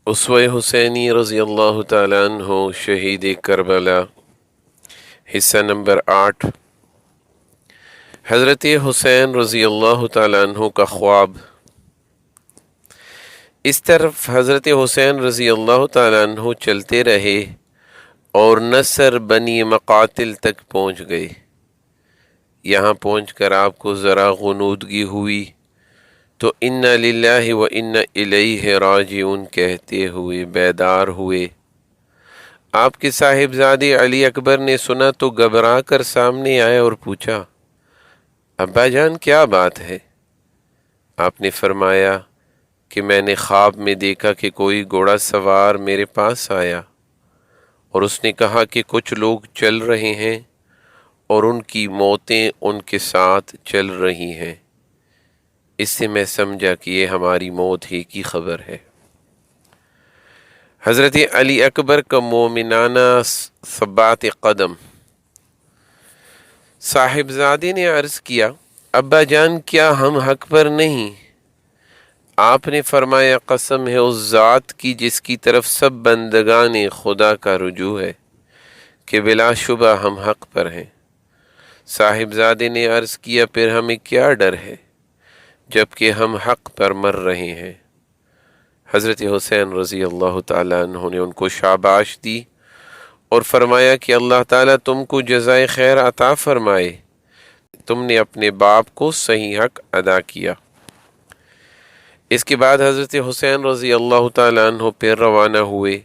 اسوہ حسینی رضی اللہ تعالیٰ عنہ شہید کربلا حصہ نمبر 8۔ حضرت حسین رضی اللہ تعالیٰ عنہ کا خواب۔ اس طرف حضرت حسین رضی اللہ تعالیٰ عنہ چلتے رہے اور نصر بنی مقاتل تک پہنچ گئے۔ یہاں پہنچ کر آپ کو ذرا غنودگی ہوئی تو انا للہ و انا الیہ راجعون کہتے ہوئے بیدار ہوئے۔ آپ کے صاحبزادے علی اکبر نے سنا تو گھبرا کر سامنے آئے اور پوچھا، ابا جان کیا بات ہے؟ آپ نے فرمایا کہ میں نے خواب میں دیکھا کہ کوئی گھوڑا سوار میرے پاس آیا اور اس نے کہا کہ کچھ لوگ چل رہے ہیں اور ان کی موتیں ان کے ساتھ چل رہی ہیں۔ اس سے میں سمجھا کہ یہ ہماری موت ہی کی خبر ہے۔ حضرت علی اکبر کا مومنانہ ثبات قدم۔ صاحبزادے نے عرض کیا، ابا جان کیا ہم حق پر نہیں؟ آپ نے فرمایا، قسم ہے اس ذات کی جس کی طرف سب بندگان خدا کا رجوع ہے کہ بلا شبہ ہم حق پر ہیں۔ صاحبزادے نے عرض کیا، پھر ہمیں کیا ڈر ہے جبکہ ہم حق پر مر رہے ہیں؟ حضرت حسین رضی اللہ تعالیٰ عنہ نے ان کو شاباش دی اور فرمایا کہ اللہ تعالیٰ تم کو جزائے خیر عطا فرمائے، تم نے اپنے باپ کو صحیح حق ادا کیا۔ اس کے بعد حضرت حسین رضی اللہ تعالیٰ عنہ پھر روانہ ہوئے۔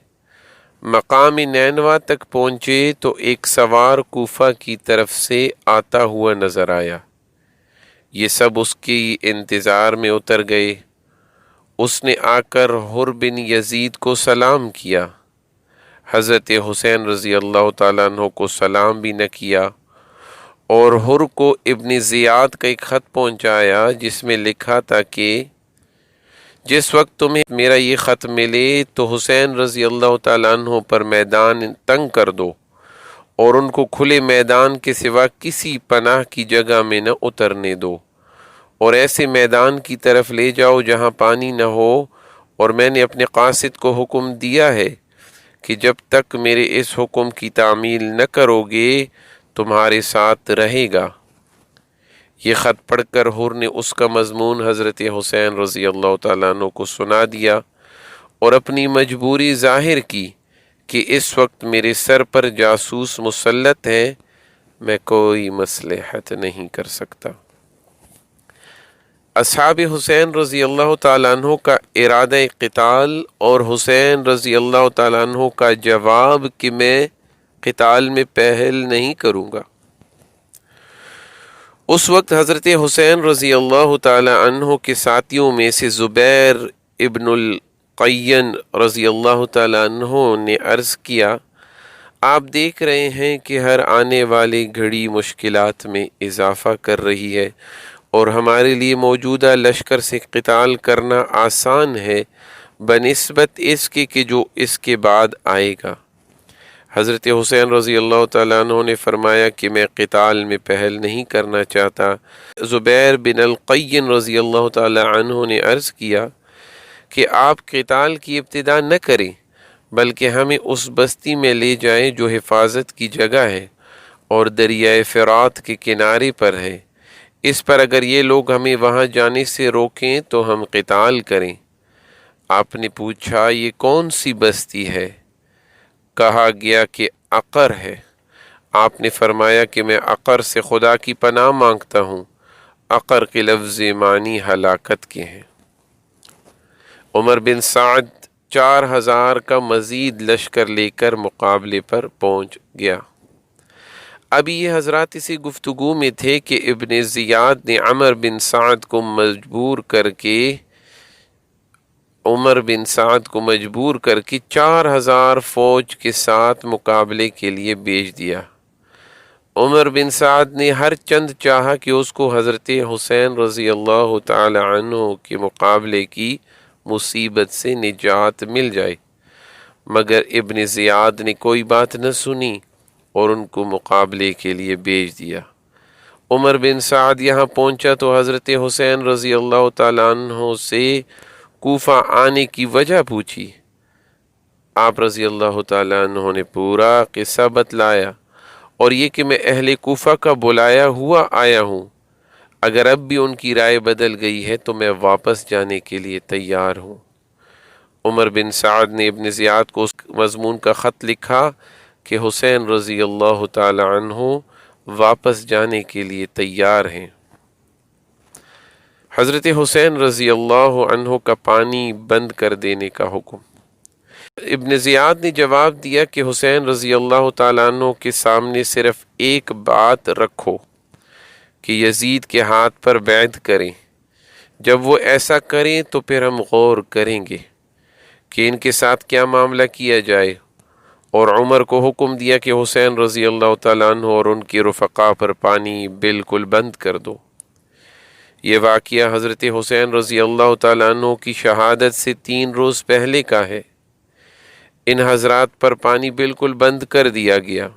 مقام نینوا تک پہنچے تو ایک سوار کوفہ کی طرف سے آتا ہوا نظر آیا۔ یہ سب اس کی انتظار میں اتر گئے۔ اس نے آ کر حر بن یزید کو سلام کیا۔ حضرت حسین رضی اللہ تعالیٰ عنہ کو سلام بھی نہ کیا اور حر کو ابن زیاد کا ایک خط پہنچایا جس میں لکھا تھا کہ جس وقت تمہیں میرا یہ خط ملے تو حسین رضی اللہ تعالیٰ عنہ پر میدان تنگ کر دو اور ان کو کھلے میدان کے سوا کسی پناہ کی جگہ میں نہ اترنے دو، اور ایسے میدان کی طرف لے جاؤ جہاں پانی نہ ہو، اور میں نے اپنے قاصد کو حکم دیا ہے کہ جب تک میرے اس حکم کی تعمیل نہ کرو گے تمہارے ساتھ رہے گا۔ یہ خط پڑھ کر حر نے اس کا مضمون حضرت حسین رضی اللہ تعالیٰ عنہ کو سنا دیا اور اپنی مجبوری ظاہر کی کہ اس وقت میرے سر پر جاسوس مسلط ہیں، میں کوئی مصلحت نہیں کر سکتا۔ اصحاب حسین رضی اللہ تعالیٰ عنہ کا ارادہ قتال اور حسین رضی اللہ تعالیٰ عنہ کا جواب کہ میں قتال میں پہل نہیں کروں گا۔ اس وقت حضرت حسین رضی اللہ تعالیٰ عنہ کے ساتھیوں میں سے زبیر ابن القین رضی اللہ تعالیٰ عنہ نے عرض کیا، آپ دیکھ رہے ہیں کہ ہر آنے والی گھڑی مشکلات میں اضافہ کر رہی ہے اور ہمارے لیے موجودہ لشکر سے قتال کرنا آسان ہے بنسبت اس کے کہ جو اس کے بعد آئے گا۔ حضرت حسین رضی اللہ تعالیٰ عنہ نے فرمایا کہ میں قتال میں پہل نہیں کرنا چاہتا۔ زبیر بن القین رضی اللہ تعالیٰ عنہ نے عرض کیا کہ آپ قتال کی ابتدا نہ کریں بلکہ ہمیں اس بستی میں لے جائیں جو حفاظت کی جگہ ہے اور دریائے فرات کے کنارے پر ہے۔ اس پر اگر یہ لوگ ہمیں وہاں جانے سے روکیں تو ہم قتال کریں۔ آپ نے پوچھا، یہ کون سی بستی ہے؟ کہا گیا کہ عقر ہے۔ آپ نے فرمایا کہ میں عقر سے خدا کی پناہ مانگتا ہوں۔ عقر کے لفظ معنی ہلاکت کے ہیں۔ عمر بن سعد 4000 کا مزید لشکر لے کر مقابلے پر پہنچ گیا۔ ابھی یہ حضرات اسی گفتگو میں تھے کہ ابن زیاد نے عمر بن سعد کو مجبور کر کے 4000 فوج کے ساتھ مقابلے کے لیے بھیج دیا۔ عمر بن سعد نے ہر چند چاہا کہ اس کو حضرت حسین رضی اللہ تعالی عنہ کے مقابلے کی مصیبت سے نجات مل جائے، مگر ابن زیاد نے کوئی بات نہ سنی اور ان کو مقابلے کے لیے بھیج دیا۔ عمر بن سعد یہاں پہنچا تو حضرت حسین رضی اللہ تعالیٰ عنہ سے کوفہ آنے کی وجہ پوچھی۔ آپ رضی اللہ تعالیٰ عنہ نے پورا قصہ بتلایا، اور یہ کہ میں اہل کوفہ کا بلایا ہوا آیا ہوں، اگر اب بھی ان کی رائے بدل گئی ہے تو میں واپس جانے کے لیے تیار ہوں۔ عمر بن سعد نے ابن زیاد کو اس مضمون کا خط لکھا کہ حسین رضی اللہ تعالی عنہ واپس جانے کے لیے تیار ہیں۔ حضرت حسین رضی اللہ عنہ کا پانی بند کر دینے کا حکم۔ ابن زیاد نے جواب دیا کہ حسین رضی اللہ تعالیٰ عنہ کے سامنے صرف ایک بات رکھو کہ یزید کے ہاتھ پر بیعت کریں، جب وہ ایسا کریں تو پھر ہم غور کریں گے کہ ان کے ساتھ کیا معاملہ کیا جائے، اور عمر کو حکم دیا کہ حسین رضی اللہ تعالیٰ عنہ اور ان کے رفقا پر پانی بالکل بند کر دو۔ یہ واقعہ حضرت حسین رضی اللہ تعالیٰ عنہ کی شہادت سے 3 روز پہلے کا ہے۔ ان حضرات پر پانی بالکل بند کر دیا گیا،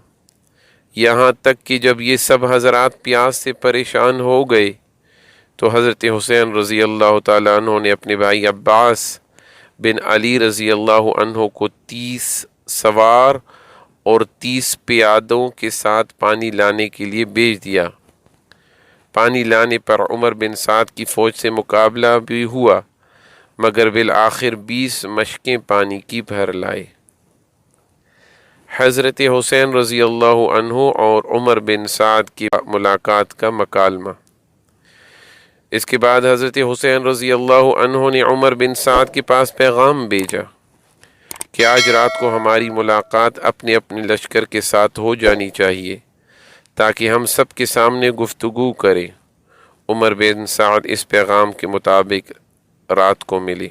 یہاں تک کہ جب یہ سب حضرات پیاس سے پریشان ہو گئے تو حضرت حسین رضی اللہ تعالیٰ عنہ نے اپنے بھائی عباس بن علی رضی اللہ عنہ کو 30 سوار اور 30 پیادوں کے ساتھ پانی لانے کے لیے بھیج دیا۔ پانی لانے پر عمر بن سعد کی فوج سے مقابلہ بھی ہوا، مگر بالآخر 20 مشکیں پانی کی بھر لائے۔ حضرت حسین رضی اللہ عنہ اور عمر بن سعد کی ملاقات کا مکالمہ۔ اس کے بعد حضرت حسین رضی اللہ عنہ نے عمر بن سعد کے پاس پیغام بھیجا کہ آج رات کو ہماری ملاقات اپنے اپنے لشکر کے ساتھ ہو جانی چاہیے تاکہ ہم سب کے سامنے گفتگو کریں۔ عمر بن سعد اس پیغام کے مطابق رات کو ملی۔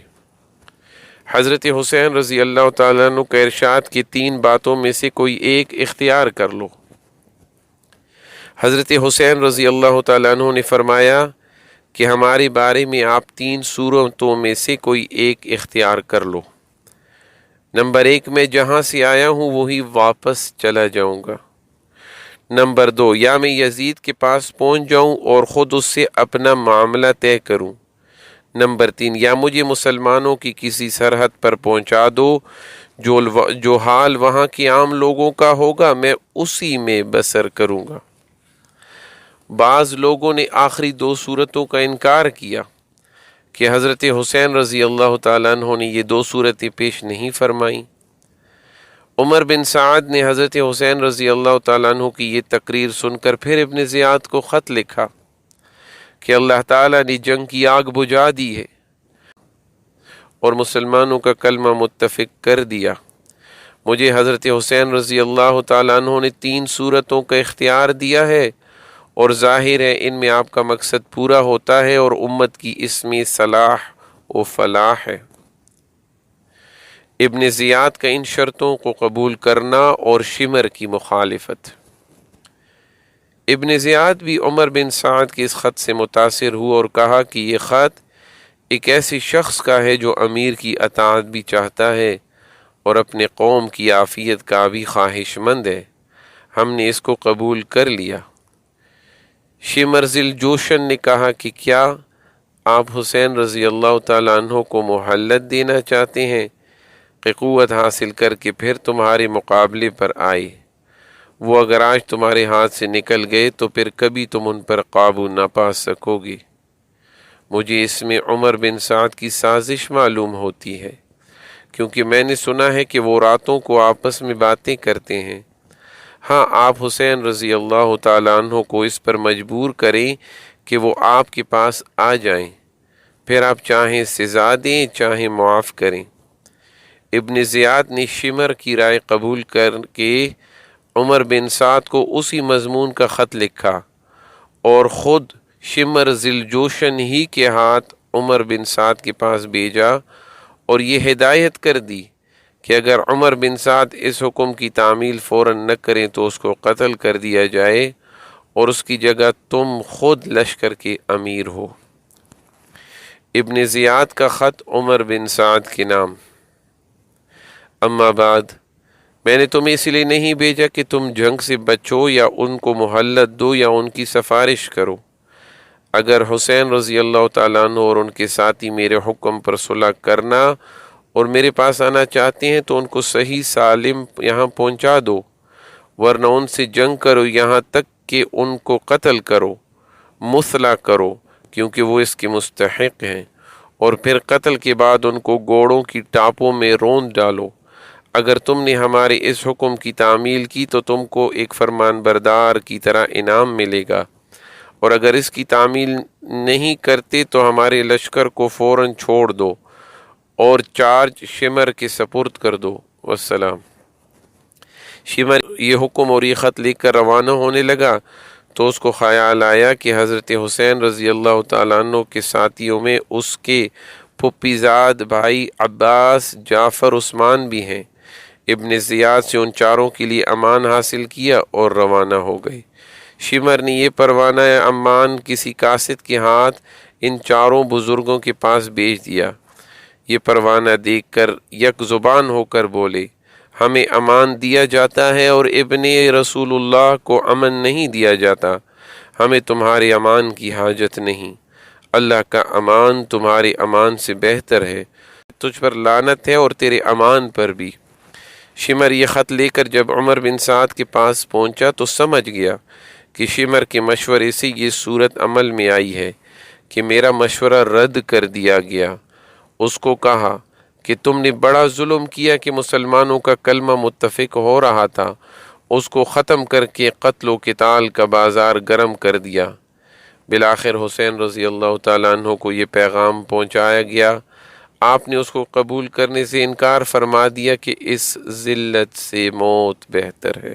حضرت حسین رضی اللہ تعالیٰ عنہ کا ارشاد کی 3 باتوں میں سے کوئی ایک اختیار کر لو۔ حضرت حسین رضی اللہ تعالیٰ عنہ نے فرمایا کہ ہمارے بارے میں آپ 3 صورتوں میں سے کوئی ایک اختیار کر لو۔ نمبر 1، میں جہاں سے آیا ہوں وہی واپس چلا جاؤں گا۔ نمبر 2، یا میں یزید کے پاس پہنچ جاؤں اور خود اس سے اپنا معاملہ طے کروں۔ نمبر 3، یا مجھے مسلمانوں کی کسی سرحد پر پہنچا دو، جو حال وہاں کے عام لوگوں کا ہوگا میں اسی میں بسر کروں گا۔ بعض لوگوں نے آخری 2 صورتوں کا انکار کیا کہ حضرت حسین رضی اللہ تعالیٰ عنہ نے یہ 2 صورتیں پیش نہیں فرمائیں۔ عمر بن سعد نے حضرت حسین رضی اللہ تعالیٰ عنہ کی یہ تقریر سن کر پھر ابن زیاد کو خط لکھا کہ اللہ تعالیٰ نے جنگ کی آگ بجھا دی ہے اور مسلمانوں کا کلمہ متفق کر دیا۔ مجھے حضرت حسین رضی اللہ تعالیٰ عنہ نے 3 صورتوں کا اختیار دیا ہے، اور ظاہر ہے ان میں آپ کا مقصد پورا ہوتا ہے اور امت کی اس میں صلاح و فلاح ہے۔ ابن زیاد کا ان شرطوں کو قبول کرنا اور شمر کی مخالفت۔ ابن زیاد بھی عمر بن سعد کے اس خط سے متاثر ہوا اور کہا کہ یہ خط ایک ایسے شخص کا ہے جو امیر کی اطاعت بھی چاہتا ہے اور اپنے قوم کی عافیت کا بھی خواہش مند ہے، ہم نے اس کو قبول کر لیا۔ شمر ذی جوشن نے کہا کہ کیا آپ حسین رضی اللہ تعالیٰ عنہ کو مہلت دینا چاہتے ہیں کہ قوت حاصل کر کے پھر تمہارے مقابلے پر آئے؟ وہ اگر آج تمہارے ہاتھ سے نکل گئے تو پھر کبھی تم ان پر قابو نہ پا سکو گے۔ مجھے اس میں عمر بن سعد کی سازش معلوم ہوتی ہے، کیونکہ میں نے سنا ہے کہ وہ راتوں کو آپس میں باتیں کرتے ہیں۔ ہاں، آپ حسین رضی اللہ تعالیٰ عنہ کو اس پر مجبور کریں کہ وہ آپ کے پاس آ جائیں، پھر آپ چاہیں سزا دیں چاہیں معاف کریں۔ ابن زیاد نے شمر کی رائے قبول کر کے عمر بن سعد کو اسی مضمون کا خط لکھا اور خود شمر ذی جوشن ہی کے ہاتھ عمر بن سعد کے پاس بھیجا اور یہ ہدایت کر دی کہ اگر عمر بن سعد اس حکم کی تعمیل فوراً نہ کریں تو اس کو قتل کر دیا جائے اور اس کی جگہ تم خود لشکر کے امیر ہو۔ ابن زیاد کا خط عمر بن سعد کے نام۔ اما بعد، میں نے تمہیں اس لیے نہیں بھیجا کہ تم جنگ سے بچو یا ان کو مہلت دو یا ان کی سفارش کرو۔ اگر حسین رضی اللہ تعالیٰ عنہ اور ان کے ساتھی میرے حکم پر صلح کرنا اور میرے پاس آنا چاہتے ہیں تو ان کو صحیح سالم یہاں پہنچا دو، ورنہ ان سے جنگ کرو یہاں تک کہ ان کو قتل کرو، مثلا کرو، کیونکہ وہ اس کے مستحق ہیں، اور پھر قتل کے بعد ان کو گھوڑوں کی ٹاپوں میں روند ڈالو۔ اگر تم نے ہمارے اس حکم کی تعمیل کی تو تم کو ایک فرمان بردار کی طرح انعام ملے گا، اور اگر اس کی تعمیل نہیں کرتے تو ہمارے لشکر کو فوراً چھوڑ دو اور چارج شمر کے سپرد کر دو۔ والسلام۔ شمر یہ حکم اور یہ خط لے کر روانہ ہونے لگا تو اس کو خیال آیا کہ حضرت حسین رضی اللہ تعالیٰ عنہ کے ساتھیوں میں اس کے پھپھی زاد بھائی عباس، جعفر، عثمان بھی ہیں۔ ابن زیاد سے ان چاروں کے لیے امان حاصل کیا اور روانہ ہو گئے۔ شمر نے یہ پروانہ امان کسی قاصد کے ہاتھ ان چاروں بزرگوں کے پاس بھیج دیا۔ یہ پروانہ دیکھ کر یک زبان ہو کر بولے، ہمیں امان دیا جاتا ہے اور ابن رسول اللہ کو امن نہیں دیا جاتا، ہمیں تمہارے امان کی حاجت نہیں، اللہ کا امان تمہارے امان سے بہتر ہے، تجھ پر لعنت ہے اور تیرے امان پر بھی۔ شمر یہ خط لے کر جب عمر بن سعد کے پاس پہنچا تو سمجھ گیا کہ شمر کے مشورے سے یہ صورت عمل میں آئی ہے کہ میرا مشورہ رد کر دیا گیا۔ اس کو کہا کہ تم نے بڑا ظلم کیا کہ مسلمانوں کا کلمہ متفق ہو رہا تھا، اس کو ختم کر کے قتل و قتال کا بازار گرم کر دیا۔ بالآخر حسین رضی اللہ تعالیٰ عنہ کو یہ پیغام پہنچایا گیا۔ آپ نے اس کو قبول کرنے سے انکار فرما دیا کہ اس ذلت سے موت بہتر ہے۔